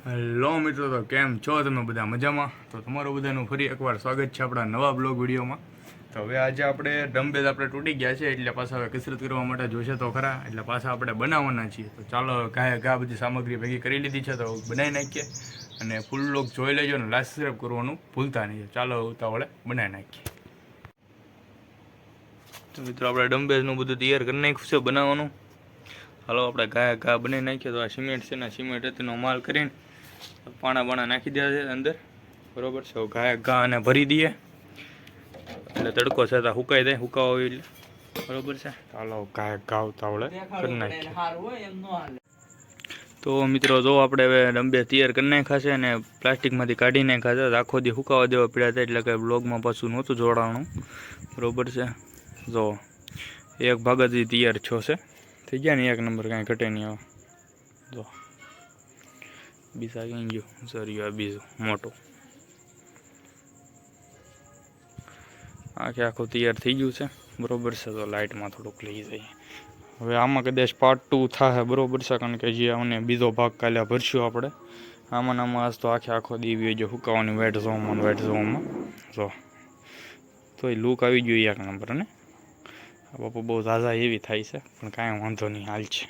Hello મિત્રો, તો કેમ છો તમે બધા? મજામાં? તો તમારું બધાનું ફરી એકવાર સ્વાગત છે આપણા નવા બ્લોગ વિડીયોમાં. તો હવે આજે આપણે ડમ્બેલ તૂટી ગયા છે, એટલે પાછા હવે કસરત કરવા માટે જોશે તો ખરા, એટલે પાછા આપણે બનાવવાના છીએ. તો ચાલો ઘા બધી સામગ્રી ભેગી કરી લીધી છે, તો બનાવી નાખીએ. અને ફૂલ લોક જોઈ લેજો ને લાઈક સબસ્ક્રાઈબ કરવાનું ભૂલતા નહીં. ચાલો ઉતાવળે બનાવી નાખીએ. તો મિત્રો આપણે ડમ્બેલનું બધું તૈયાર કરી નાખ્યું છે બનાવવાનું. હાલો આપણે ઘા બનાવી નાખીએ. તો આ સિમેન્ટ છે ને, સિમેન્ટ તેનો માલ કરીને પાણા નાખી દે છે અંદર, બરોબર છે. ઘા અને ભરી દઈએ એટલે તડકો છે તો સુકાઈ જાય, સુકાવો એટલે બરોબર છે. ચાલો ઘા ઉતાવળે કરી નાખીએ. તો મિત્રો જો આપણે હવે ડંબે તૈયાર કરી નાખ્યા છે અને પ્લાસ્ટિકમાંથી કાઢી નાખ્યા છે. આખો દી સુકાવા દેવા પડ્યા હતા, એટલે કે બ્લોગમાં પાછું નહોતું જોડાવાનું, બરોબર છે. જો એક ભાગ જ તૈયાર છો છે, થઈ ગયા ને એક નંબર, કાંઈ ઘટે નહીં. આવે જો બીજા ક્યાં ગયો સરિયો, આ બીજું મોટું આખું તૈયાર થઈ ગયું છે, બરોબર છે. તો લાઇટમાં થોડુંક લઈ જઈએ. હવે આમાં કદાચ પાર્ટ 2 થાય, બરોબર છે, કારણ કે જે આને બીજો ભાગ કાલે ભરશું આપણે. આમાં આજ તો આખો દીવી જો હુકાવાની વાઇટ ઝોનમાં જો તો એ લુક આવી ગયો એક નંબર. ને બાપુ બહુ ઝાઝા એવી થાય છે, પણ કાંઈ વાંધો નહીં, હાલ છે.